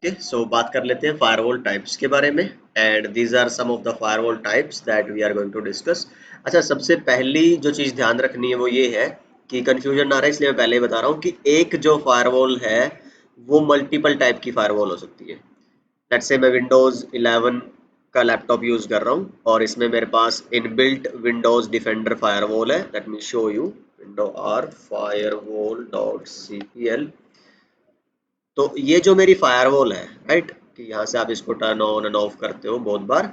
Okay so बात कर लेते हैं फायरवॉल टाइप्स के बारे में and these are some of the firewall types that we are going to discuss. अच्छा, सबसे पहली जो चीज़ ध्यान रखनी है वो ये है कि कंफ्यूजन ना रहे, इसलिए मैं पहले ही बता रहा हूँ कि एक जो फायरवॉल है वो मल्टीपल टाइप की फायरवॉल हो सकती है। लेट्स से मैं विंडोज 11 का लैपटॉप यूज कर रहा हूँ और इसमें मेरे पास इनबिल्ट विंडोज डिफेंडर फायरवॉल है। Let me show you window R firewall dot cpl। तो ये जो मेरी फायरवॉल है, राइट, कि यहाँ से आप इसको टर्न ऑन एंड ऑफ करते हो बहुत बार।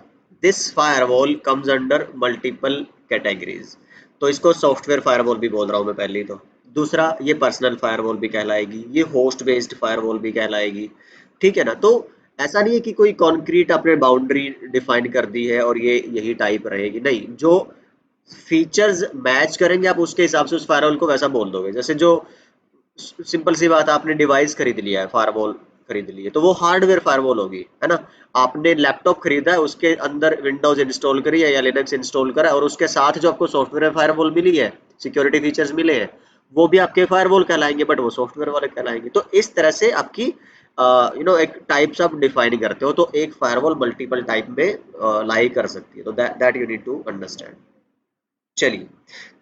This firewall comes under multiple categories. तो इसको सॉफ्टवेयर फायरवॉल भी बोल रहा हूँ मैं पहले तो। दूसरा, ये पर्सनल फायरवॉल भी कहलाएगी, ये होस्ट बेस्ड फायरवॉल भी कहलाएगी। ठीक है ना। तो ऐसा नहीं है कि कोई कॉन्क्रीट आपने बाउंड्री डिफाइन कर दी है और ये यही टाइप रहेगी, नहीं। जो फीचर्स मैच करेंगे आप उसके हिसाब से उस फायरवॉल को वैसा बोल दोगे। जैसे जो सिंपल सी बात, आपने डिवाइस खरीद लिया है, फायरवॉल खरीद ली है, तो वो हार्डवेयर फायरवॉल होगी, है ना। आपने लैपटॉप खरीदा है, उसके अंदर विंडोज इंस्टॉल करी है या लिनक्स इंस्टॉल करा है और उसके साथ जो आपको सॉफ्टवेयर फायरवॉल मिली है, सिक्योरिटी फीचर्स मिले हैं, वो भी आपके फायरवॉल कहलाएंगे, बट वो सॉफ्टवेयर वाले कहलाएंगे। तो इस तरह से आपकी एक टाइप्स आप डिफाइन करते हो। तो एक फायरवॉल मल्टीपल टाइप में लाई कर सकती है। तो that you need to understand. चलिए,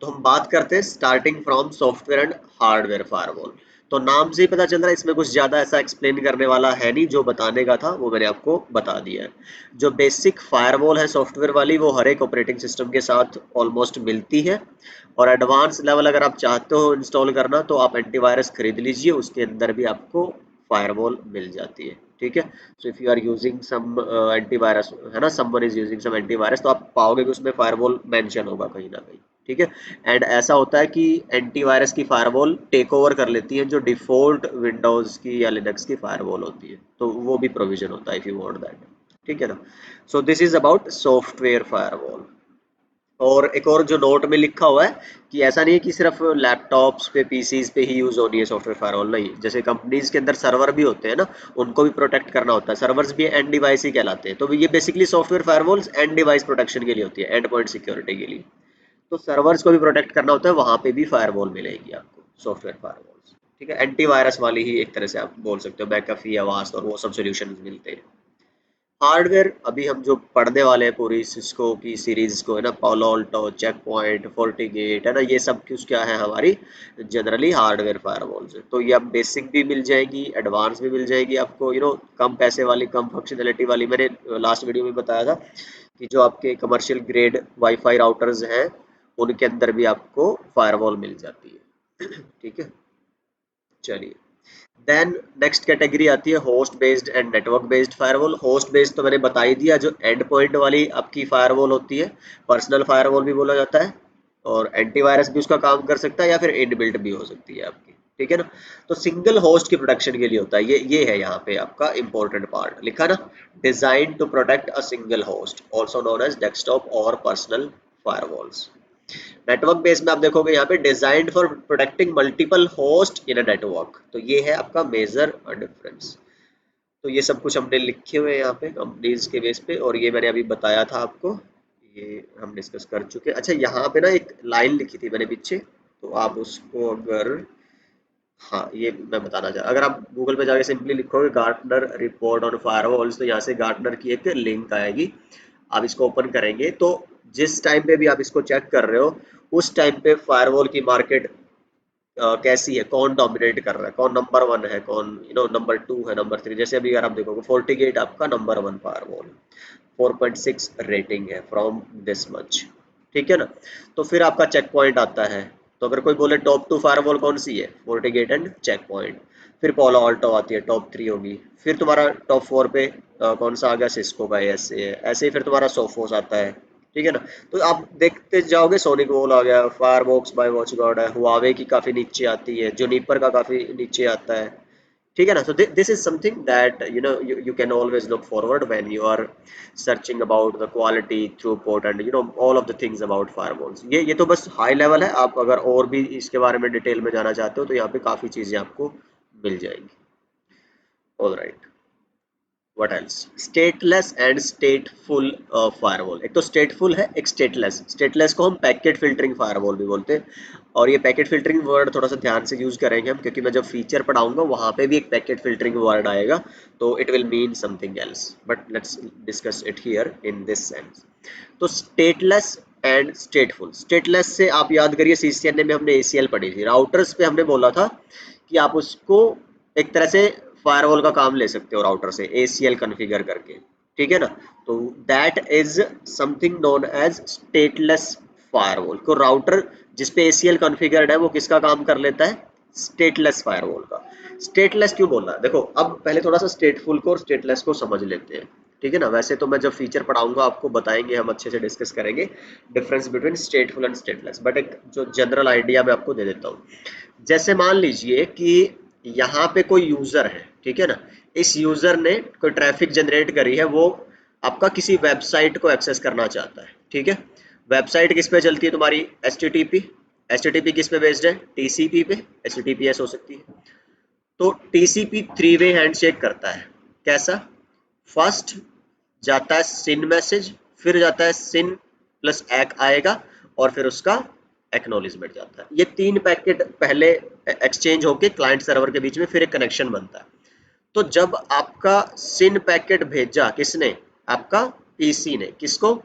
तो हम बात करते हैं starting from software and hardware firewall. तो नाम से ही पता चल रहा है इसमें कुछ ज्यादा ऐसा एक्सप्लेन करने वाला है नहीं, जो बताने का था वो मैंने आपको बता दिया है। जो बेसिक फायरवॉल है सॉफ्टवेयर वाली, वो हर एक ऑपरेटिंग सिस्टम के साथ ऑलमोस्ट मिलती है। और एडवांस लेवल अगर आप चाहते हो इंस्टॉल करना, तो आप एंटीवायरस खरीद लीजिए, उसके अंदर भी आपको फायरवॉल मिल जाती है। ठीक है। So if you are using some antivirus, है ना, someone is using some antivirus, तो आप पाओगे कि उसमें फायरवॉल मेंशन होगा कहीं ना कहीं। ठीक है। एंड ऐसा होता है कि एंटीवायरस की फायरवॉल टेक ओवर कर लेती है जो डिफॉल्ट विंडोज की या लिनक्स की फायरवॉल होती है। तो वो भी प्रोविजन होता है इफ यू वांट दैट। ठीक है ना। सो this is about software firewall. और एक और जो नोट में लिखा हुआ है कि ऐसा नहीं है कि सिर्फ लैपटॉप्स पे, पीसीज पे ही यूज होनी है सॉफ्टवेयर फायरवॉल, नहीं। जैसे कंपनीज के अंदर सर्वर भी होते हैं ना, उनको भी प्रोटेक्ट करना होता है। सर्वर्स भी एंड डिवाइस ही कहलाते हैं। तो ये basically software firewalls and device protection के लिए होती है, एंड पॉइंट सिक्योरिटी के लिए। तो सर्वर्स को भी प्रोटेक्ट करना होता है, वहां पे भी फायरवॉल मिलेगी आपको, सॉफ्टवेयर फायरवॉल्स। ठीक है। एंटीवायरस वाली ही एक तरह से आप बोल सकते हो, बैकअफी, अवास्ट और वो सब सोल्यूशन मिलते हैं। हार्डवेयर अभी हम जो पढ़ने वाले हैं पूरी सिस्को की सीरीज को, है ना, पालो अल्टो, चेक पॉइंट, फोर्टिगेट, है ना, ये सब कुछ क्या है हमारी जनरली हार्डवेयर फायरवॉल्स है। तो ये आप बेसिक भी मिल जाएगी, एडवांस भी मिल जाएगी आपको, कम पैसे वाली, कम फंक्शनैलिटी वाली। मैंने लास्ट वीडियो में बताया था कि जो आपके कमर्शियल ग्रेड वाईफाई राउटर्स हैं, उनके अंदर भी आपको फायरवॉल मिल जाती है। ठीक है। चलिए, देन नेक्स्ट कैटेगरी आती है host based and network based firewall. Host based तो मैंने बता ही दिया, जो एंड पॉइंट वाली आपकी फायरवॉल होती है, पर्सनल फायरवॉल भी बोला जाता है। और एंटीवायरस भी उसका काम कर सकता है या फिर इनबिल्ट भी हो सकती है आपकी। ठीक है ना। तो सिंगल होस्ट की प्रोटेक्शन के लिए होता है, ये है यहाँ पे आपका इंपॉर्टेंट पार्ट लिखा ना, design to protect a single host, also known as desktop और पर्सनल फायरवॉल्स। नेटवर्क बेस में आप देखोगे यहाँ पे designed for protecting multiple host in a network. तो ये है आपका मेजर डिफरेंस। तो ये सब कुछ हमने लिखे हुए हैं यहाँ पे कंपनीज के बेस पे, और ये मैंने अभी बताया था आपको, ये हम डिस्कस कर चुके हैं। अच्छा, यहाँ पे ना एक लाइन लिखी थी मैंने पीछे, तो आप उसको अगर, हाँ, ये मैं बताना चाह, अगर आप गूगल पे जाके सिंपली लिखोगे गार्टनर रिपोर्ट ऑन फायरवॉल्स, तो यहाँ से गार्टनर की एक लिंक आएगी। आप इसको ओपन करेंगे तो जिस टाइम पे भी आप इसको चेक कर रहे हो, उस टाइम पे फायरवॉल की मार्केट कैसी है, कौन डोमिनेट कर रहा है, कौन नंबर वन है, कौन नंबर टू है, नंबर थ्री। जैसे अभी अगर आप देखोगे फोर्टिगेट आपका नंबर वन फायरवॉल, 4.6 रेटिंग है फ्रॉम दिस मच। ठीक है ना। तो फिर आपका चेक पॉइंट आता है। तो अगर कोई बोले टॉप टू फायरवॉल कौन सी है, फोर्टिगेट एंड चेक पॉइंट। फिर पोलो ऑल्टो आती है, टॉप थ्री होगी। फिर तुम्हारा टॉप फोर पे कौन सा आ गया, सिस्को का ऐसे है। ऐसे ही फिर तुम्हारा सोफोस आता है। ठीक है ना। तो आप देखते जाओगे, सोनिक वॉल आ गया, फायरबॉक्स बाय वॉच गार्ड है, हुआवे की काफी नीचे आती है, जुनिपर का काफी नीचे आता है। ठीक है ना। so this is something that you can always look forward when you are searching about the quality, throughput and all of the things about firewalls। ये तो बस हाई लेवल है। आप अगर और भी इसके बारे में डिटेल में जाना चाहते हो, तो यहाँ पे काफी चीजें आपको मिल जाएंगी। All right. What else, stateless and स्टेटफुल firewall. एक तो स्टेटफुल है, एक स्टेटलेस। स्टेटलेस को हम पैकेट फिल्टरिंग फायरवॉल भी बोलते हैं। और ये पैकेट फिल्टरिंग वर्ड थोड़ा सा ध्यान से यूज करेंगे हम, क्योंकि मैं जब फीचर पढ़ाऊंगा वहां पे भी एक पैकेट फिल्टरिंग वर्ड आएगा, तो it will mean something else, but let's discuss it here in this sense. तो स्टेटलेस एंड स्टेटफुल। स्टेटलेस से आप याद करिए सीसीएनए में हमने एसीएल पढ़ी थी, राउटर्स पे हमने बोला था कि आप उसको एक तरह से फायरवॉल का काम ले सकते हो राउटर से एसीएल कॉन्फ़िगर करके, ठीक है ना। तो that is something known as stateless firewall. को राउटर जिस पे एसीएल कॉन्फ़िगर्ड है वो किसका काम कर लेता है, स्टेटलेस फायरवॉल का। स्टेटलेस क्यों बोलना है, देखो अब पहले थोड़ा सा स्टेटफुल को और स्टेटलेस को समझ लेते हैं, ठीक है ना। वैसे तो मैं जब फीचर पढ़ाऊंगा आपको बताएंगे, हम अच्छे से डिस्कस करेंगे difference between स्टेटफुल and stateless, but एक जो जनरल आइडिया मैं आपको दे देता हूँ। जैसे मान लीजिए कि यहाँ पे कोई यूजर है, ठीक है ना। इस यूजर ने कोई ट्रैफिक जनरेट करी है, वो आपका किसी वेबसाइट को एक्सेस करना चाहता है, ठीक है। वेबसाइट किस पे चलती है तुम्हारी, HTTP। HTTP किस पे बेस्ड है, TCP पे। HTTPS हो सकती है। तो TCP 3 वे हैंडशेक करता है। कैसा, फर्स्ट जाता है सिन मैसेज, फिर जाता है सिन प्लस एक आएगा, और फिर उसका एक्नॉलेजमेंट जाता है। ये 3 पैकेट पहले एक्सचेंज होके क्लाइंट सर्वर के बीच में फिर एक कनेक्शन बनता है। तो जब आपका सिन पैकेट भेजा किसने, आपका पीसी ने, किसको,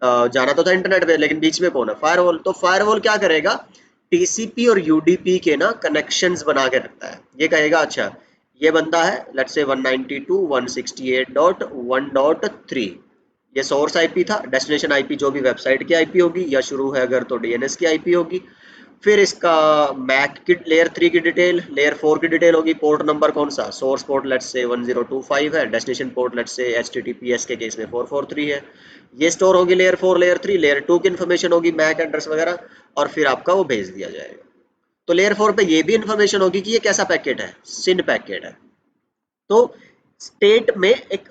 जाना तो था इंटरनेट पे, लेकिन बीच में कौन है, फायरवॉल। तो फायरवॉल क्या करेगा, टीसीपी और यूडीपी के ना कनेक्शंस बना के रखता है। ये कहेगा अच्छा ये बंदा है लेट्स से 192.168.1.3, ये सोर्स आईपी था। डेस्टिनेशन आईपी जो भी वेबसाइट की आईपी होगी, या शुरू है अगर तो डीएनएस की आईपी होगी। फिर इसका मैक की लेयर 3 की डिटेल, लेयर 4 की डिटेल होगी, पोर्ट नंबर कौन सा, सोर्स पोर्ट लेट्स से 1025 है, destination port let's say HTTPS के केस में 443 है। ये स्टोर होगी लेयर 4, लेयर 3, लेयर 2 की इन्फॉर्मेशन होगी, मैक एड्रेस वगैरह, और फिर आपका वो भेज दिया जाएगा। तो लेयर 4 पे ये भी इन्फॉर्मेशन होगी कि ये कैसा पैकेट है, सिन पैकेट है। तो स्टेट में एक,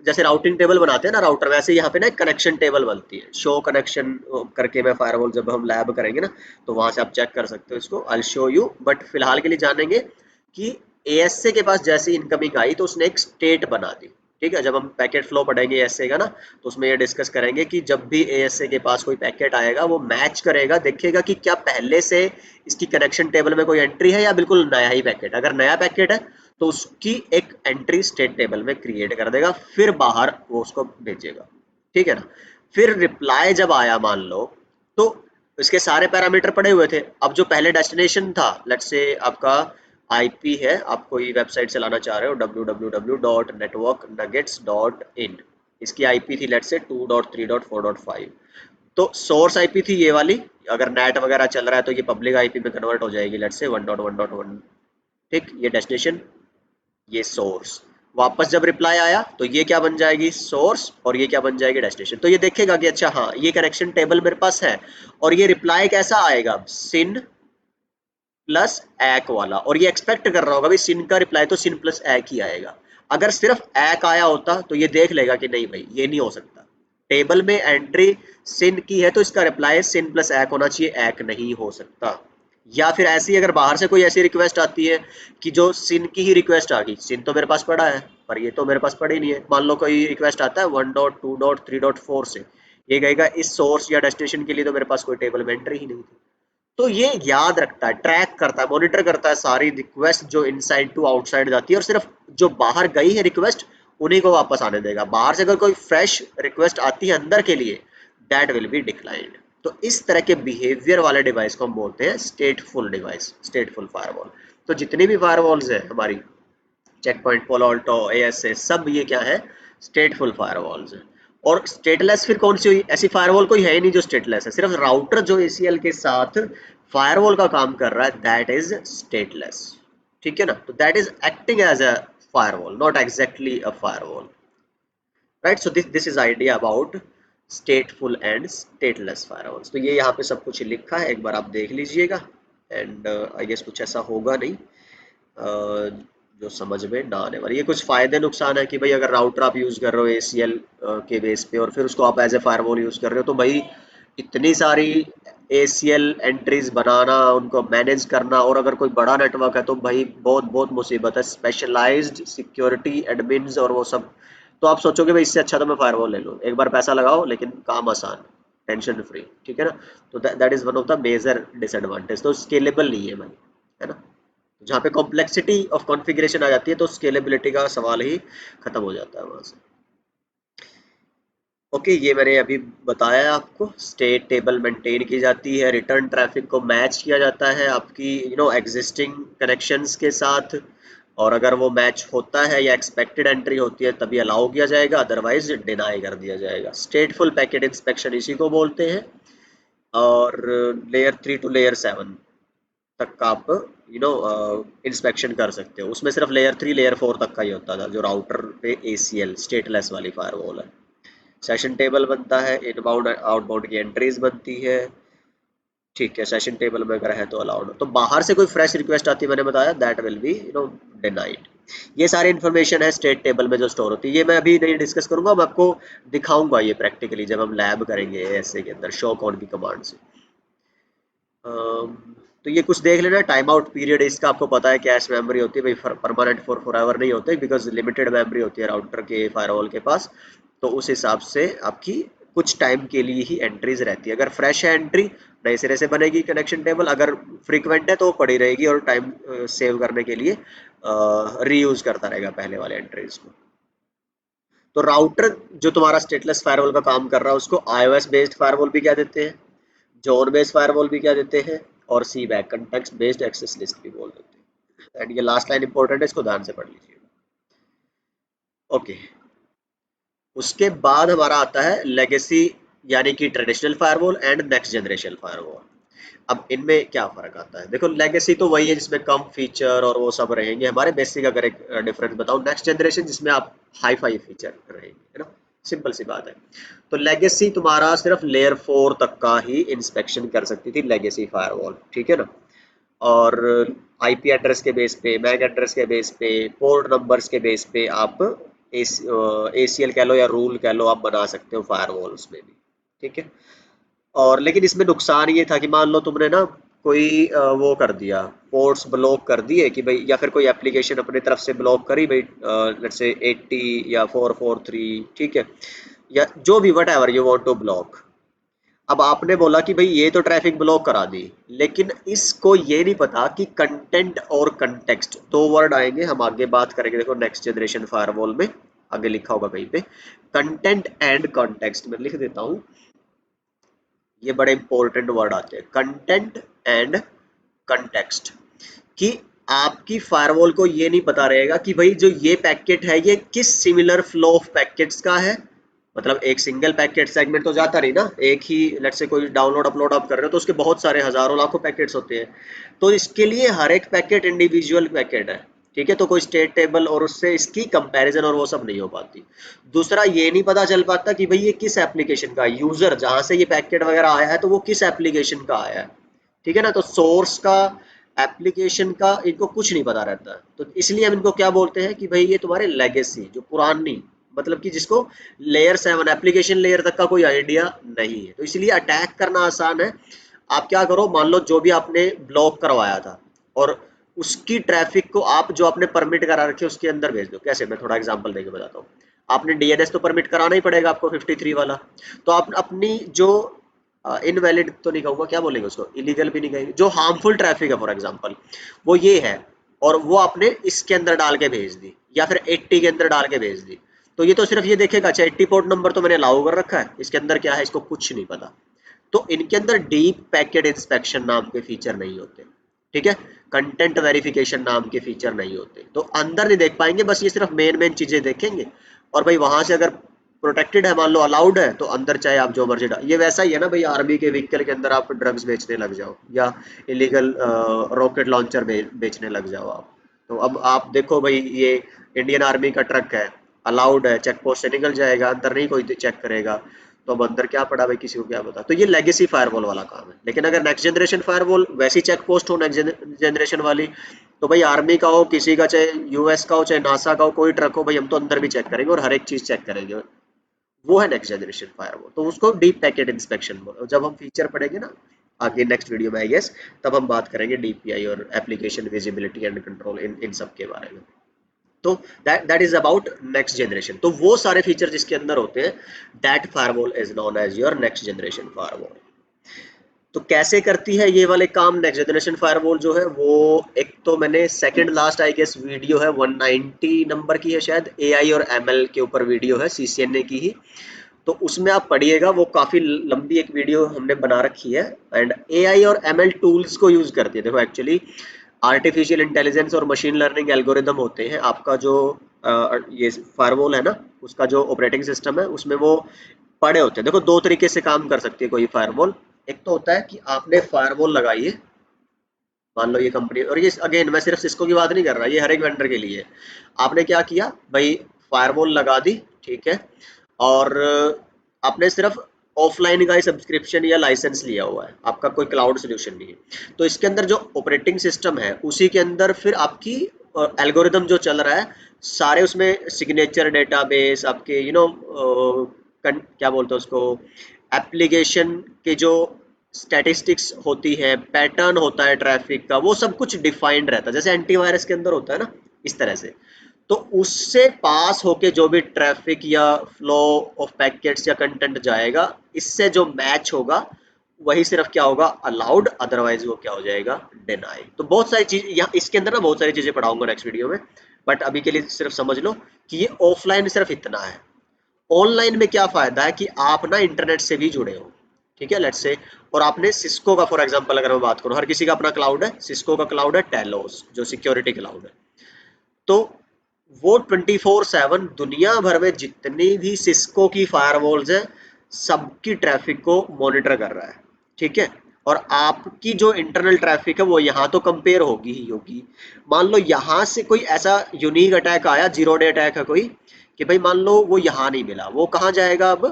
जैसे राउटिंग टेबल बनाते हैं ना राउटर, वैसे यहाँ पे ना एक कनेक्शन टेबल बनती है। शो कनेक्शन करके मैं फायरवॉल जब हम लैब करेंगे ना, तो वहां से आप चेक कर सकते हो इसको, आई शो यू। बट फिलहाल के लिए जानेंगे कि एएसए के पास जैसी इनकमिंग आई तो उसने एक स्टेट बना दी, ठीक है। जब हम पैकेट फ्लो पढ़ेंगे एएसए का ना, तो उसमें ये डिस्कस करेंगे कि जब भी एएसए के पास कोई पैकेट आएगा वो मैच करेगा, देखेगा कि क्या पहले से इसकी कनेक्शन टेबल में कोई एंट्री है या बिल्कुल नया ही पैकेट। अगर नया पैकेट है तो उसकी एक एंट्री स्टेट टेबल में क्रिएट कर देगा, फिर बाहर वो उसको भेजेगा, ठीक है ना। फिर रिप्लाई जब आया मान लो, तो इसके सारे पैरामीटर पड़े हुए थे। अब जो पहले डेस्टिनेशन था लेट्स से आपका आईपी है, आप कोई वेबसाइट चलाना चाह रहे हो www.networknuggets.in, इसकी आईपी थी लेट्स से 2.3.4.5। तो सोर्स आईपी थी ये वाली, अगर नेट वगैरह चल रहा है तो ये पब्लिक आईपी में कन्वर्ट हो जाएगी लेट्स से 1.1.1, ठीक। ये डेस्टिनेशन, ये सोर्स। वापस जब रिप्लाई आया तो ये क्या बन जाएगी, सोर्स, और ये क्या बन जाएगी, डेस्टिनेशन। तो ये देखेगा कि अच्छा हाँ ये कनेक्शन टेबल मेरे पास है, और ये रिप्लाई कैसा आएगा, सिन प्लस एक वाला, और ये एक्सपेक्ट कर रहा होगा भाई सिन का रिप्लाई तो सिन प्लस एक ही आएगा। अगर सिर्फ एक आया होता तो ये देख लेगा कि नहीं भाई ये नहीं हो सकता, टेबल में एंट्री सिन की है तो इसका रिप्लाई सिन प्लस एक होना चाहिए, एक नहीं हो सकता। या फिर ऐसी अगर बाहर से कोई ऐसी रिक्वेस्ट आती है कि जो सिन की ही रिक्वेस्ट आ गई, सिन तो मेरे पास पड़ा है पर ये तो मेरे पास पड़ी नहीं है। मान लो कोई रिक्वेस्ट आता है 1.2.3.4 से, ये कहेगा इस सोर्स या डेस्टिनेशन के लिए तो मेरे पास कोई टेबल में एंट्री ही नहीं थी। तो ये याद रखता है, ट्रैक करता है, मॉनिटर करता है सारी रिक्वेस्ट जो इनसाइड टू आउटसाइड जाती है, और सिर्फ जो बाहर गई है रिक्वेस्ट उन्हीं को वापस आने देगा। बाहर से अगर कोई फ्रेश रिक्वेस्ट आती है अंदर के लिए, दैट विल बी डिक्लाइंड। तो इस तरह के बिहेवियर वाले डिवाइस को हम बोलते हैं स्टेटफुल डिवाइस, स्टेटफुल फायरवॉल। तो जितनी भी फायरवॉल्स है हमारी, चेक पॉइंट, पोलो अल्टो, एएसए, सब ये क्या है, स्टेटफुल फायरवॉल्स है। और स्टेटलेस फिर कौन सी हुई, ऐसी फायरवॉल कोई है ही नहीं जो स्टेटलेस है। सिर्फ राउटर जो एसीएल के साथ फायरवॉल का काम कर रहा है दैट इज स्टेटलेस, ठीक है ना। तो that is acting as a firewall, not exactly a firewall, right. So this is idea about stateful and stateless firewalls। तो ये यहाँ पे सब कुछ लिखा है, एक बार आप देख लीजिएगा। एंड आई गेस कुछ ऐसा होगा नहीं जो समझ में ना आने वाली। ये कुछ फायदे नुकसान है कि भाई अगर राउटर आप यूज कर रहे हो एसीएल के बेस पे और फिर उसको आप एज ए फायरवॉल यूज कर रहे हो, तो भाई इतनी सारी ACL एंट्रीज बनाना, उनको मैनेज करना, और अगर कोई बड़ा नेटवर्क है तो भाई बहुत बहुत मुसीबत है, स्पेशलाइज्ड सिक्योरिटी एडमिन्स और वो सब। तो आप सोचोगे भाई इससे अच्छा तो मैं फायरवॉल ले लूँ, एक बार पैसा लगाओ लेकिन काम आसान, टेंशन फ्री, ठीक है ना। तो that is one of the major disadvantage. तो स्केलेबल नहीं है भाई, है ना। जहाँ पे कॉम्प्लेक्सिटी ऑफ कॉन्फ़िगरेशन आ जाती है तो स्केलेबिलिटी का सवाल ही खत्म हो जाता है वहां से। ओके, ये मैंने अभी बताया आपको। स्टेट टेबल मेंटेन की जाती है, रिटर्न ट्रैफिक को मैच किया जाता है आपकी एग्जिस्टिंग कनेक्शंस के साथ, और अगर वो मैच होता है या एक्सपेक्टेड एंट्री होती है तभी अलाउ किया जाएगा, अदरवाइज डिनाई कर दिया जाएगा। स्टेटफुल पैकेट इंस्पेक्शन इसी को बोलते हैं। और लेयर 3 टू लेयर 7 तक का आप इंस्पेक्शन कर सकते हो। उसमें सिर्फ लेयर 3 लेयर 4 तक का ही होता था, जो राउटर पे ACL स्टेटलेस वाली फायरवॉल है। सेशन टेबल बनता है, इनबाउंड आउटबाउंड की एंट्रीज बनती है, ठीक है। सेशन टेबल में अगर है तो अलाउड, तो बाहर से कोई फ्रेश रिक्वेस्ट आती है, मैंने बताया दैट विल बी डिनाइड। ये सारी इन्फॉर्मेशन है स्टेट टेबल में जो स्टोर होती है। ये मैं अभी नहीं डिस्कस करूंगा, मैं आपको दिखाऊंगा ये प्रैक्टिकली जब हम लैब करेंगे ऐसे के अंदर शो कॉन की कमांड से। तो ये कुछ देख लेना। टाइम आउट पीरियड इसका आपको पता है, कैश मेमोरी होती है भाई, परमानेंट फॉर एवर नहीं होते, बिकॉज लिमिटेड मेमोरी होती है राउटर के फायरवॉल के पास। तो उस हिसाब से आपकी कुछ टाइम के लिए ही एंट्रीज रहती है। अगर फ्रेश है एंट्री, नए सिरे से बनेगी कनेक्शन टेबल, अगर फ्रीक्वेंट है तो वो पड़ी रहेगी और टाइम सेव करने के लिए रीयूज करता रहेगा पहले वाले एंट्रीज को। तो राउटर जो तुम्हारा स्टेटलेस फायरवॉल का काम कर रहा है उसको iOS बेस्ड फायरवॉल भी क्या देते हैं, जोन बेस्ड फायरवॉल भी क्या देते हैं, और CBAC context based access list भी बोल देते हैं। एंड ये लास्ट लाइन इंपॉर्टेंट है, इसको ध्यान से पढ़ लीजिएगा। ओके, उसके बाद हमारा आता है लेगेसी, यानी कि traditional firewall and next generation firewall. अब इनमें क्या फर्क आता है, देखो लेगेसी तो वही है जिसमें कम फीचर और वो सब रहेंगे हमारे। बेसिक अगर एक डिफरेंस बताऊं, नेक्स्ट जनरेशन जिसमें आप हाई फाई फीचर रहेंगे, है ना। सिंपल सी बात है। तो लेगेसी तुम्हारा सिर्फ लेयर 4 तक का ही इंस्पेक्शन कर सकती थी लेगेसी फायरवॉल, ठीक है ना। और आईपी एड्रेस के बेस पे, मैक एड्रेस के बेस पे, पोर्ट नंबर्स के बेस पे आप ACL कह लो या रूल कह लो, आप बना सकते हो फायरवॉल उसमें भी, ठीक है। और लेकिन इसमें नुकसान ये था कि मान लो तुमने ना कोई वो कर दिया, पोर्ट्स ब्लॉक कर दिए कि भाई, या फिर कोई एप्लीकेशन अपनी तरफ से ब्लॉक करी भाई, लेट्स से 80 या 443, ठीक है, या जो भी whatever you want to block. अब आपने बोला कि भाई ये तो ट्रैफिक ब्लॉक करा दी, लेकिन इसको ये नहीं पता कि कंटेंट और कंटेक्स्ट दो वर्ड आएंगे, हम आगे बात करेंगे। देखो नेक्स्ट जनरेशन फायरवॉल में आगे लिखा होगा कहीं पे, कंटेंट एंड कॉन्टेक्स्ट, मैं लिख देता हूँ। ये बड़े इंपॉर्टेंट वर्ड आते हैं, कंटेंट एंड कंटेक्स्ट। कि आपकी फायरवॉल को ये नहीं पता रहेगा कि भाई जो ये पैकेट है ये किस सिमिलर फ्लो ऑफ पैकेट्स का है। मतलब एक सिंगल पैकेट सेगमेंट तो जाता नहीं ना, एक ही लेट्स से कोई डाउनलोड अपलोड आप कर रहे हो तो उसके बहुत सारे हजारों लाखों पैकेट्स होते हैं। तो इसके लिए हर एक पैकेट इंडिविजुअल पैकेट है, ठीक है। तो कोई स्टेट टेबल और उससे इसकी कंपैरिजन और वो सब नहीं हो पाती। दूसरा, ये नहीं पता चल पाता कि भाई ये किस एप्लीकेशन का, यूजर जहां से ये पैकेट वगैरह आया है तो वो किस एप्लीकेशन का आया है, ठीक है ना। तो सोर्स का, एप्लीकेशन का इनको कुछ नहीं पता रहता है। तो इसलिए हम इनको क्या बोलते हैं कि भाई ये तुम्हारे लेगेसी, जो पुरानी, मतलब कि जिसको लेयर 7 एप्लीकेशन लेयर तक का कोई आइडिया नहीं है। तो इसलिए अटैक करना आसान है। आप क्या करो, मान लो जो भी आपने ब्लॉक करवाया था और उसकी ट्रैफिक को आप जो आपने परमिट करा रखे उसके अंदर भेज दो। कैसे, मैं थोड़ा एग्जांपल देके बताता हूँ। आपने DNS तो परमिट कराना ही पड़ेगा आपको 53 वाला। तो आप अपनी जो इनवैलिड तो नहीं कहूँगा, क्या बोलेंगे उसको, इलीगल भी नहीं कहेंगे, जो हार्मफुल ट्रैफिक है फॉर एग्जांपल, वो ये है, और वो आपने इसके अंदर डाल के भेज दी, या फिर 80 के अंदर डाल के भेज दी। तो ये तो सिर्फ ये देखेगा, अच्छा 80 पोर्ट नंबर तो मैंने अलाउ कर रखा है, इसके अंदर क्या है इसको कुछ नहीं पता। तो इनके अंदर डीप पैकेट इंस्पेक्शन नाम के फीचर नहीं होते, ठीक है। कंटेंट वेरिफिकेशन नाम के फीचर नहीं होते, तो अंदर नहीं देख पाएंगे, बस ये सिर्फ मेन मेन चीजें देखेंगे। और भाई वहां से अगर प्रोटेक्टेड है, मान लो अलाउड है, तो अंदर चाहे आप जो मर्जी ये वैसा ही है ना भाई, आर्मी के व्हीकल के अंदर आप ड्रग्स बेचने लग जाओ या इलीगल रॉकेट लॉन्चर बेचने लग जाओ आप। तो अब आप देखो भाई, ये इंडियन आर्मी का ट्रक है, अलाउड है, चेक पोस्ट से निकल जाएगा, अंदर नहीं कोई चेक करेगा। तो अब अंदर क्या पड़ा भाई, किसी को क्या पता। तो ये लेगेसी फायरवॉल वाला काम है। लेकिन अगर नेक्स्ट जनरेशन फायरवॉल वैसी चेक पोस्ट हो नेक्स्ट जनरेशन वाली, तो भाई आर्मी का हो, किसी का, चाहे US का हो, चाहे नासा का हो, कोई ट्रक हो भाई, हम तो अंदर भी चेक करेंगे और हर एक चीज चेक करेंगे। वो है नेक्स्ट जनरेशन फायरवॉल। तो उसको डीप पैकेट इंस्पेक्शन बोलो जब हम फीचर पढ़ेंगे ना, आगे नेक्स्ट वीडियो में आई गेस, तब हम बात करेंगे डीपीआई और एप्लीकेशन विजिबिलिटी एंड कंट्रोल इन सब के बारे में। तो that is about next generation. तो वो सारे फीचर जिसके अंदर होते हैं, that firewall is known as your next generation firewall. तो कैसे करती है ये वाले काम नेक्स्ट जनरेशन फायरवॉल जो है वो, एक तो मैंने second last I guess video है 190 नंबर की है शायद, एआई और एमएल के ऊपर वीडियो है, सीसीएनए की ही। तो उसमें आप पढ़िएगा, वो काफी लंबी एक वीडियो हमने बना रखी है। एंड एआई और एमएल टूल्स को यूज करती है। देखो एक्चुअली आर्टिफिशियल इंटेलिजेंस और मशीन लर्निंग एल्गोरिदम होते हैं, आपका जो ये फायरवॉल है ना, उसका जो ऑपरेटिंग सिस्टम है उसमें वो पड़े होते हैं। देखो दो तरीके से काम कर सकती है कोई फायरवॉल। एक तो होता है कि आपने फायरवॉल लगाई है, मान लो ये कंपनी, और ये अगेन मैं सिर्फ सिस्को की बात नहीं कर रहा, ये हर एक वेंडर के लिए है। आपने क्या किया भाई, फायरवॉल लगा दी, ठीक है, और आपने सिर्फ ऑफलाइन का ही सब्सक्रिप्शन या लाइसेंस लिया हुआ है, आपका कोई क्लाउड सोल्यूशन नहीं है। तो इसके अंदर जो ऑपरेटिंग सिस्टम है उसी के अंदर फिर आपकी एल्गोरिदम जो चल रहा है, सारे उसमें सिग्नेचर डेटाबेस आपके क्या बोलते हैं उसको, एप्लीकेशन के जो स्टैटिस्टिक्स होती है, पैटर्न होता है ट्रैफिक का, वो सब कुछ डिफाइंड रहता है, जैसे एंटीवायरस के अंदर होता है ना, इस तरह से। तो उससे पास होके जो भी ट्रैफिक या फ्लो ऑफ पैकेट्स या कंटेंट जाएगा, इससे जो मैच होगा वही सिर्फ क्या होगा, अलाउड, अदरवाइज वो क्या हो जाएगा, डिनाई। तो बहुत सारी चीज यहाँ इसके अंदर ना, बहुत सारी चीजें पढ़ाऊंगा नेक्स्ट वीडियो में, बट अभी के लिए सिर्फ समझ लो कि ये ऑफलाइन सिर्फ इतना है। ऑनलाइन में क्या फायदा है कि आप ना इंटरनेट से भी जुड़े हो, ठीक है, लेट्स से, और आपने सिस्को का फॉर एग्जांपल अगर मैं बात करूं, हर किसी का अपना क्लाउड है, सिस्को का क्लाउड है टेलोस जो सिक्योरिटी क्लाउड है। तो वो 24/7 दुनिया भर में जितनी भी सिस्को की फायरवॉल्स है, सबकी ट्रैफिक को मॉनिटर कर रहा है, ठीक है। और आपकी जो इंटरनल ट्रैफिक है वो यहाँ तो कंपेयर होगी ही होगी। मान लो यहाँ से कोई ऐसा यूनिक अटैक आया, जीरो डे अटैक है कोई, कि भाई मान लो वो यहाँ नहीं मिला, वो कहाँ जाएगा अब,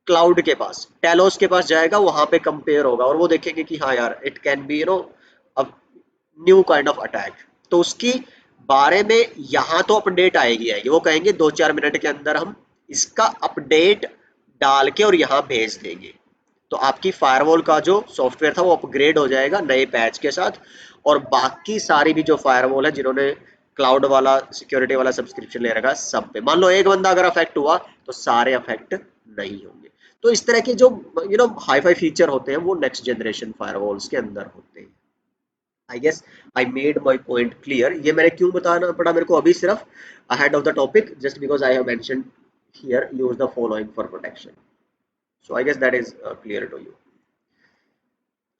क्लाउड के पास, टेलोस के पास जाएगा, वहां पे कंपेयर होगा और वो देखेंगे कि हाँ यार it can be new kind of attack. तो उसकी बारे में यहाँ तो अपडेट आएगी आएगी, वो कहेंगे 2-4 मिनट के अंदर हम इसका अपडेट डाल के और यहाँ भेज देंगे। तो आपकी फायरवॉल का जो सॉफ्टवेयर था वो अपग्रेड हो जाएगा नए पैच के साथ। और बाकी सारी भी जो फायरवॉल है, जिन्होंने क्लाउड वाला सिक्योरिटी वाला सब्सक्रिप्शन ले रखा, सब पे मान लो एक बंदा अगर अफेक्ट हुआ तो सारे अफेक्ट नहीं होंगे। तो इस तरह के जो हाई फाई फीचर होते हैं वो नेक्स्ट जनरेशन फायरवॉल्स के अंदर होते हैं। I guess I made my point clear. ये मैंने क्यों बताना पड़ा मेरे को अभी सिर्फ ahead of the topic, just because I have mentioned here use the following for protection. So I guess that is clear to you.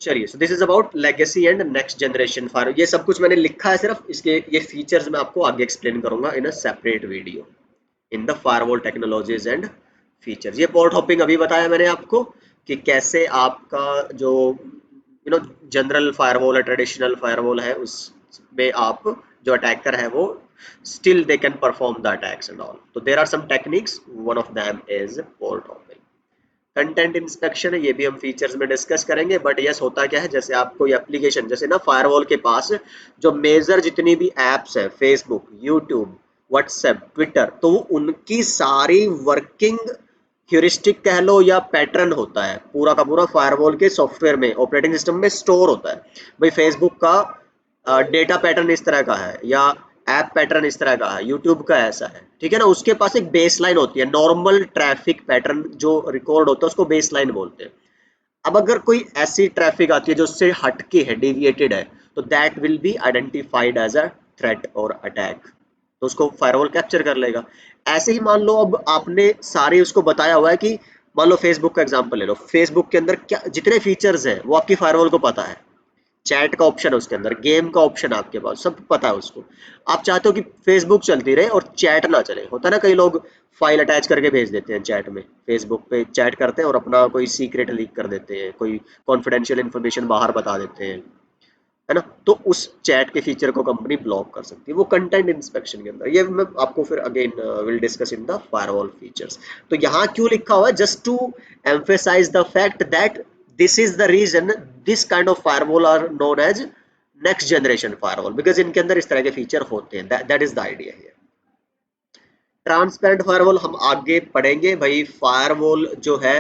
चलिए, so this is about legacy and next generation fire. ये सब कुछ मैंने लिखा है सिर्फ, इसके ये फीचर्स मैं आपको आगे एक्सप्लेन करूंगा in a separate video in the firewall technologies and features. ये पोर्ट हॉपिंग अभी बताया मैंने आपको कि कैसे आपका जो जनरल फायरवॉल है, ट्रेडिशनल फायरवॉल है, उसमें आप जो अटैकर है वो still they can perform the attacks and all. तो there are some techniques, one of them is port hopping. Content inspection है, ये भी हम फीचर्स में डिस्कस करेंगे। बट यस, होता क्या है, जैसे आप कोई एप्लीकेशन, जैसे ना फायरवॉल के पास जो मेजर जितनी भी एप्स है, फेसबुक, यूट्यूब, व्हाट्सएप, ट्विटर, तो वो उनकी सारी वर्किंग ह्यूरिस्टिक कह लो या पैटर्न होता है, पूरा का पूरा फायरवॉल के सॉफ्टवेयर में, ऑपरेटिंग सिस्टम में स्टोर होता है। भाई फेसबुक का डेटा पैटर्न इस तरह का है, या ऐप पैटर्न इस तरह का है, यूट्यूब का ऐसा है, ठीक है ना। उसके पास एक बेसलाइन होती है, नॉर्मल ट्रैफिक पैटर्न जो रिकॉर्ड होता है उसको बेसलाइन बोलते हैं। अब अगर कोई ऐसी ट्रैफिक आती है जो उससे हटके है, डेविएटेड है, तो that will be identified as a threat और अटैक, तो उसको फायरवॉल कैप्चर कर लेगा। ऐसे ही मान लो अब आपने सारे उसको बताया हुआ है कि मान लो फेसबुक का एग्जांपल ले लो, फेसबुक के अंदर क्या जितने फीचर्स हैं वो आपकी फायरवॉल को पता है, चैट का ऑप्शन है उसके अंदर, गेम का ऑप्शन है आपके पास, सब पता है उसको। आप चाहते हो कि फेसबुक चलती रहे और चैट ना चले, होता है ना, कई लोग फाइल अटैच करके भेज देते हैं चैट में, फेसबुक पे चैट करते हैं और अपना कोई सीक्रेट लीक कर देते हैं, कोई कॉन्फिडेंशियल इन्फॉर्मेशन बाहर बता देते हैं, है ना। तो उस चैट के फीचर को कंपनी ब्लॉक कर सकती है, वो कंटेंट इंस्पेक्शन के अंदर। ये मैं आपको फिर again will discuss in the firewall features. तो यहाँ क्यों लिखा हुआ है, just to emphasize the fact that this is the reason this kind of firewall are known as next generation firewall, because इनके अंदर इस तरह के फीचर होते हैं। That is the idea here. Transparent firewall हम आगे पढ़ेंगे भाई। फायरवॉल जो है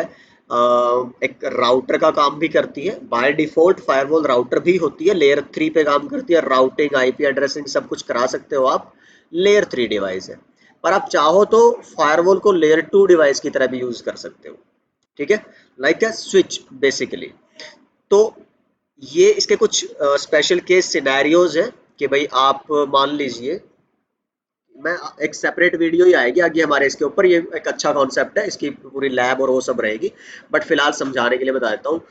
एक राउटर का काम भी करती है। बाय डिफॉल्ट फायरवॉल राउटर भी होती है, लेयर 3 पे काम करती है, राउटिंग आईपी एड्रेसिंग सब कुछ करा सकते हो आप, लेयर 3 डिवाइस है। पर आप चाहो तो फायरवॉल को लेयर 2 डिवाइस की तरह भी यूज कर सकते हो, ठीक है, लाइक अ स्विच बेसिकली। तो ये इसके कुछ स्पेशल केस सिनेरियोज है कि भाई आप मान लीजिए, मैं एक सेपरेट वीडियो ही आएगी आगे हमारे इसके ऊपर, ये एक अच्छा कॉन्सेप्ट है, इसकी पूरी लैब और वो सब रहेगी, बट फिलहाल समझाने के लिए बता देता हूँ।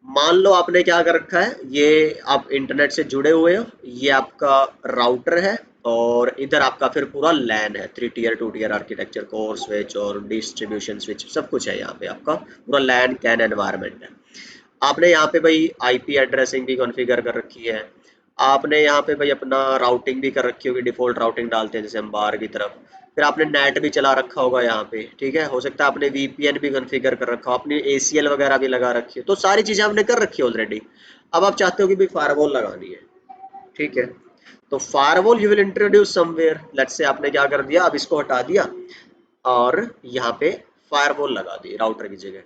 मान लो आपने क्या कर रखा है, ये आप इंटरनेट से जुड़े हुए हो, ये आपका राउटर है, और इधर आपका फिर पूरा लैन है, 3 tier 2 tier architecture, core switch और डिस्ट्रीब्यूशन स्विच सब कुछ है, यहाँ पे आपका पूरा लैन कैन एनवायरनमेंट है। आपने यहाँ पे भाई आईपी एड्रेसिंग भी कॉन्फ़िगर कर रखी है, आपने यहाँ पे भाई अपना राउटिंग भी कर रखी होगी, डिफ़ॉल्ट राउटिंग डालते हैं जैसे हम बाहर की तरफ, फिर आपने नेट भी चला रखा होगा यहाँ पे, ठीक है, हो सकता है आपने वीपीएन भी कॉन्फ़िगर कर रखा हो, आपने एसीएल वगैरह भी लगा रखी है, तो सारी चीज़ें आपने कर रखी है ऑलरेडी। अब आप चाहते हो कि भाई फायरवॉल लगानी है, ठीक है, तो firewall you will introduce somewhere, let's say आपने क्या कर दिया, अब इसको हटा दिया और यहाँ पे फायरवॉल लगा दी राउटर की जगह,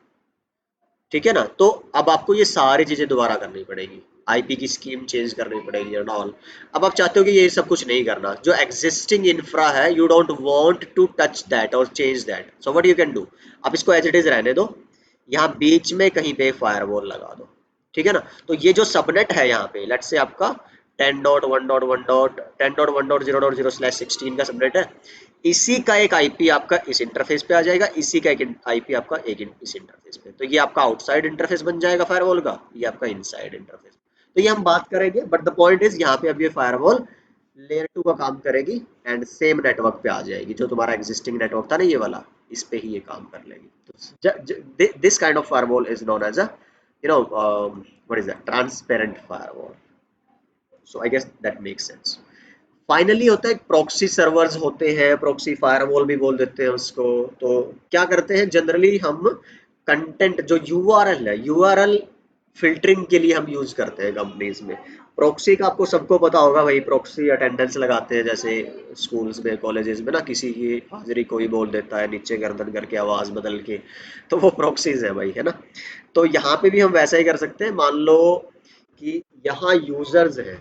ठीक है ना। तो अब आपको ये सारी चीजें दोबारा करनी पड़ेगी, आईपी की स्कीम चेंज करनी पड़ेगी एंड ऑल। अब आप चाहते हो कि ये सब कुछ नहीं करना, जो एग्जिस्टिंग इंफ्रा है you don't want to touch that और change that, so what you can do, आप इसको एज इट इज रहने दो, यहाँ बीच में कहीं पे फायरवॉल लगा दो, ठीक है ना। तो ये जो सबनेट है यहाँ पे, लेट्स से आपका 10.1.1.10.1.0.0/16 का सबनेट है, इसी का एक आईपी आपका इस इंटरफेस पे आ जाएगा, इसी का एक आईपी आपका इस इंटरफेस पे, तो ये आपका आउटसाइड इंटरफेस बन जाएगा फायरवॉल का, ये आपका इनसाइड इंटरफेस। तो ये हम बात करेंगे, बट द पॉइंट इज यहाँ पे अब ये फायरवॉल लेयर 2 का काम करेगी एंड सेम नेटवर्क पे आ जाएगी, जो तुम्हारा एग्जिस्टिंग नेटवर्क था ना ये वाला, इस पे ही ये काम कर लेगी। तो this kind of firewall is known as a what is that, transparent firewall. So I guess that makes sense. Finally होता है प्रॉक्सी सर्वर्स होते हैं, प्रॉक्सी फायरवॉल भी बोल देते हैं उसको। तो क्या करते हैं जनरली हम, कंटेंट जो यूआरएल है, यूआरएल फिल्टरिंग के लिए हम यूज करते हैं कंपनीज में। प्रॉक्सी का आपको सबको पता होगा भाई, प्रॉक्सी अटेंडेंस लगाते हैं जैसे स्कूल्स में कॉलेजेस में ना, किसी की हाजिरी कोई बोल देता है नीचे गर्दन करके आवाज बदल के, तो वो प्रॉक्सीज है भाई, है ना। तो यहाँ पे भी हम वैसा ही कर सकते हैं, मान लो कि यहाँ यूजर्स हैं,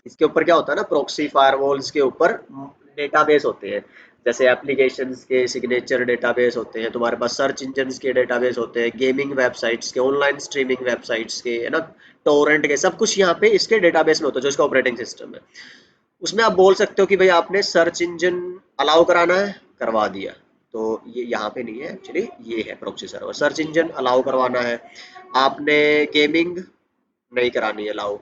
इसके ऊपर क्या होता है ना, प्रॉक्सी फायरवॉल्स के ऊपर डेटाबेस होते हैं, जैसे एप्लीकेशंस के सिग्नेचर डेटाबेस होते हैं, तुम्हारे पास सर्च इंजन्स के डेटाबेस होते हैं, गेमिंग वेबसाइट्स के, ऑनलाइन स्ट्रीमिंग वेबसाइट्स के, है ना, टोरेंट के, सब कुछ यहाँ पे इसके डेटाबेस में होता है, जो इसका ऑपरेटिंग सिस्टम है। उसमें आप बोल सकते हो कि भाई आपने सर्च इंजन अलाउ कराना है, करवा दिया, तो ये यहाँ पे नहीं है एक्चुअली, ये है proxy server, search engine allow करवाना है, आपने गेमिंग नहीं करानी अलाउ,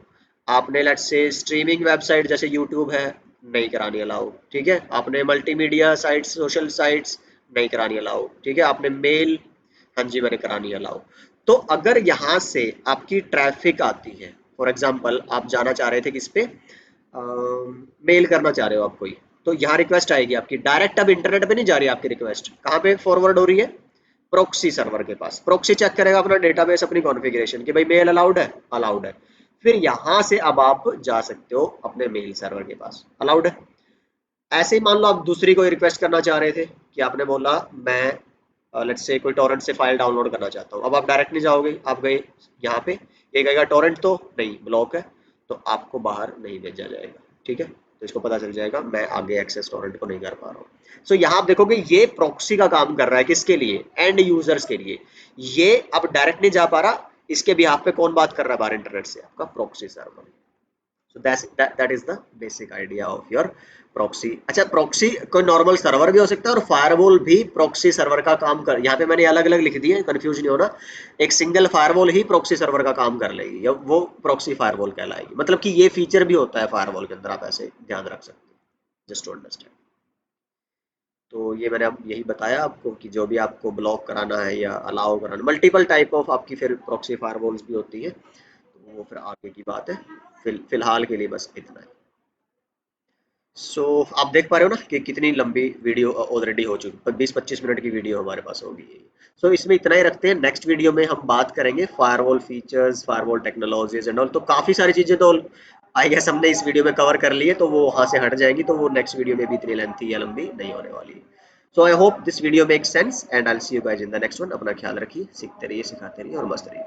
आपने लेट्स से स्ट्रीमिंग वेबसाइट जैसे यूट्यूब है, नहीं करानी अलाउ, ठीक है, आपने मल्टीमीडिया साइट्स, सोशल साइट्स, नहीं करानी अलाउ, ठीक है, आपने मेल, हाँ जी मैंने करानी अलाउ। तो अगर यहाँ से आपकी ट्रैफिक आती है, फॉर एग्जांपल आप जाना चाह रहे थे किस पे, मेल करना चाह रहे हो आप कोई, तो यहाँ रिक्वेस्ट आएगी आपकी डायरेक्ट, अब इंटरनेट पे नहीं जा रही आपकी रिक्वेस्ट, कहाँ पे फॉरवर्ड हो रही है, प्रॉक्सी सर्वर के पास। प्रॉक्सी चेक करेगा अपना डेटाबेस, अपनी कॉन्फ़िगरेशन कि भाई मेल अलाउड है, अलाउड है, फिर यहाँ से अब आप जा सकते हो अपने मेल सर्वर के पास, अलाउड है। ऐसे ही मान लो आप दूसरी कोई रिक्वेस्ट करना चाह रहे थे, कि आपने बोला मैं लेट्स से कोई टोरेंट से फाइल डाउनलोड करना चाहता हूँ, अब आप डायरेक्ट नहीं जाओगे, आप गए यहाँ पे, ये कहेगा टोरेंट तो नहीं, ब्लॉक है, तो आपको बाहर नहीं भेजा जाएगा, ठीक है, तो इसको पता चल जाएगा मैं आगे एक्सेस टोरेंट को नहीं कर पा रहा हूँ। सो यहाँ आप देखोगे ये प्रॉक्सी का काम कर रहा है, किसके लिए, एंड यूजर्स के लिए। ये अब डायरेक्ट नहीं जा पा रहा, इसके बिहाफ पे कौन बात कर रहा है बाहर इंटरनेट से, आपका proxy server. So that is the basic idea of your proxy। अच्छा, proxy कोई नॉर्मल सर्वर भी हो सकता है, और फायरवॉल भी proxy सर्वर का काम कर, यहाँ पे मैंने अलग अलग लिख दिए, कंफ्यूज नहीं होना, एक सिंगल फायरवॉल ही proxy सर्वर का काम कर लेगी, या वो proxy फायरवॉल कहलाएगी, मतलब कि ये फीचर भी होता है फायरवॉल के अंदर, आप ऐसे ध्यान रख सकते हैं, जस्ट टू अंडरस्टैंड। तो ये मैंने अब यही बताया आपको कि जो भी आपको ब्लॉक कराना है या अलाउ कराना, मल्टीपल टाइप ऑफ आपकी फिर प्रॉक्सी फायरवॉल्स भी होती है, तो वो फिर आगे की बात है, फिलहाल के लिए बस इतना है। सो आप देख पा रहे हो ना कि कितनी लंबी वीडियो ऑलरेडी हो चुकी है, 20-25 मिनट की वीडियो हमारे पास होगी। सो इसमें इतना ही रखते हैं, नेक्स्ट वीडियो में हम बात करेंगे firewall features, firewall technologies and all, तो काफ़ी सारी चीज़ें तो आई गेस हमने इस वीडियो में कवर कर ली है, तो वो वहाँ से हट जाएंगी, तो वो नेक्स्ट वीडियो में भी इतनी लेंथी या लंबी नहीं होने वाली है। So I hope this video make sense and I will see you guys in the next one. अपना ख्याल रखिए, सीखते रहिए, सिखाते रहिए और मस्त रहिए।